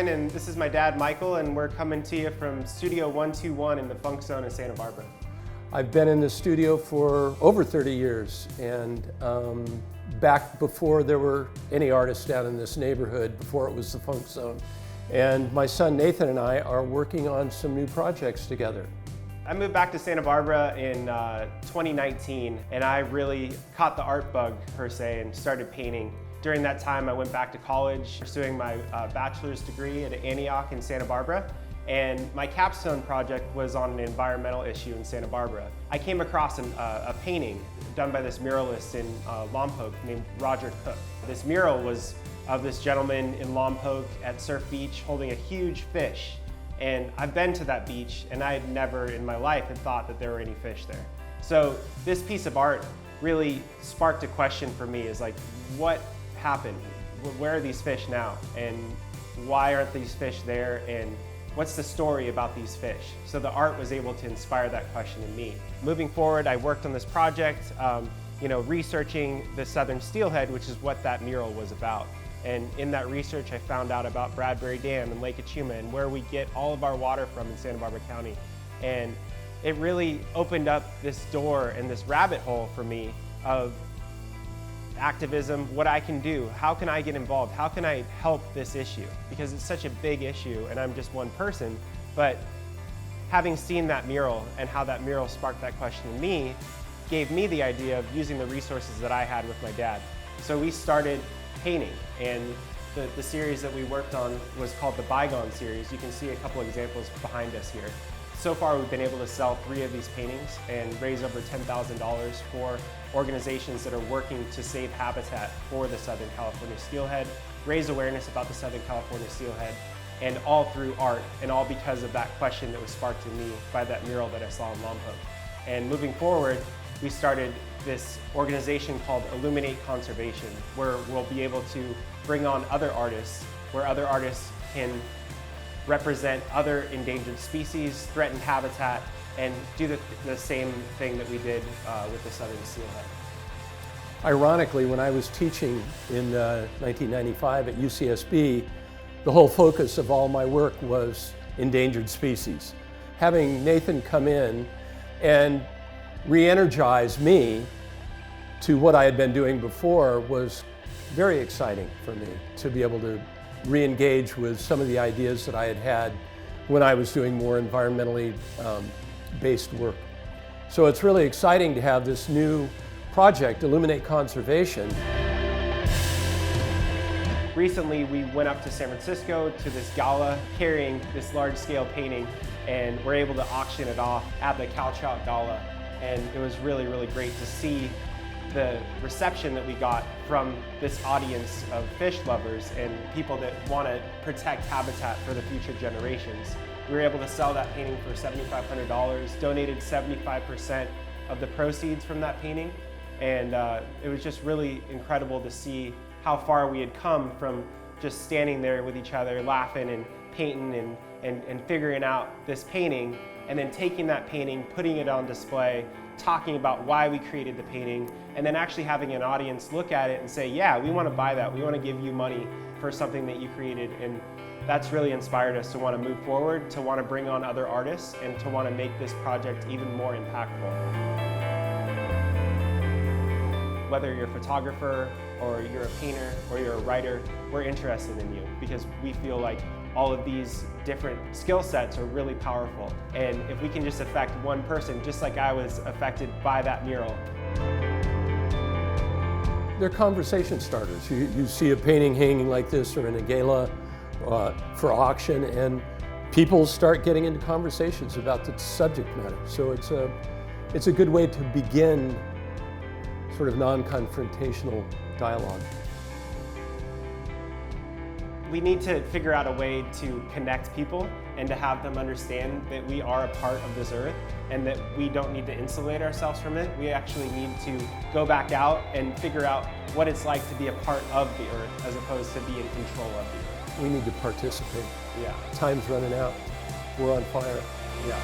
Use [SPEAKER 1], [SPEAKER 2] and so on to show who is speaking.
[SPEAKER 1] and this is my dad, Michael, and we're coming to you from Studio 121 in the Funk Zone in Santa Barbara.
[SPEAKER 2] I've been in the studio for over 30 years, and back before there were any artists down in this neighborhood, before it was the Funk Zone. And my son Nathan and I are working on some new projects together.
[SPEAKER 1] I moved back to Santa Barbara in 2019, and I really caught the art bug, per se, and started painting. During that time, I went back to college, pursuing my bachelor's degree at Antioch in Santa Barbara. And my capstone project was on an environmental issue in Santa Barbara. I came across a painting done by this muralist in Lompoc named Roger Cook. This mural was of this gentleman in Lompoc at Surf Beach holding a huge fish. And I've been to that beach, and I had never in my life had thought that there were any fish there. So this piece of art really sparked a question for me, is like, what happened? Where are these fish now? And why aren't these fish there? And what's the story about these fish? So the art was able to inspire that question in me. Moving forward, I worked on this project, researching the southern steelhead, which is what that mural was about. And in that research, I found out about Bradbury Dam and Lake Achuma and where we get all of our water from in Santa Barbara County. And it really opened up this door and this rabbit hole for me of activism, what I can do, how can I get involved, how can I help this issue? Because it's such a big issue and I'm just one person, but having seen that mural and how that mural sparked that question in me gave me the idea of using the resources that I had with my dad. So we started painting, and the series that we worked on was called the Bygone series. You can see a couple examples behind us here. So far we've been able to sell 3 of these paintings and raise over $10,000 for organizations that are working to save habitat for the Southern California steelhead, raise awareness about the Southern California steelhead, and all through art, and all because of that question that was sparked in me by that mural that I saw in Lompoc. And moving forward, we started this organization called Illuminate Conservation, where we'll be able to bring on other artists, where other artists can represent other endangered species, threatened habitat, and do the same thing that we did with the southern steelhead.
[SPEAKER 2] Ironically, when I was teaching in 1995 at UCSB, the whole focus of all my work was endangered species. Having Nathan come in and re-energize me to what I had been doing before was very exciting for me, to be able to re-engage with some of the ideas that I had had when I was doing more environmentally based work. So it's really exciting to have this new project, Illuminate Conservation.
[SPEAKER 1] Recently, we went up to San Francisco to this gala carrying this large-scale painting, and we're able to auction it off at the Cow Trout Gala. And it was really, really great to see the reception that we got from this audience of fish lovers and people that want to protect habitat for the future generations. We were able to sell that painting for $7,500, donated 75% of the proceeds from that painting, and it was just really incredible to see how far we had come from just standing there with each other, laughing and painting and figuring out this painting, and then taking that painting, putting it on display, talking about why we created the painting, and then actually having an audience look at it and say, yeah, we want to buy that, we want to give you money for something that you created. And that's really inspired us to want to move forward, to want to bring on other artists, and to want to make this project even more impactful. Whether you're a photographer, or you're a painter, or you're a writer, we're interested in you because we feel like all of these different skill sets are really powerful. And if we can just affect one person, just like I was affected by that mural.
[SPEAKER 2] They're conversation starters. You see a painting hanging like this or in a gala for auction, and people start getting into conversations about the subject matter. So it's a good way to begin sort of non-confrontational dialogue.
[SPEAKER 1] We need to figure out a way to connect people and to have them understand that we are a part of this earth and that we don't need to insulate ourselves from it. We actually need to go back out and figure out what it's like to be a part of the earth as opposed to be in control of the earth.
[SPEAKER 2] We need to participate.
[SPEAKER 1] Yeah.
[SPEAKER 2] Time's running out. We're on fire.
[SPEAKER 1] Yeah.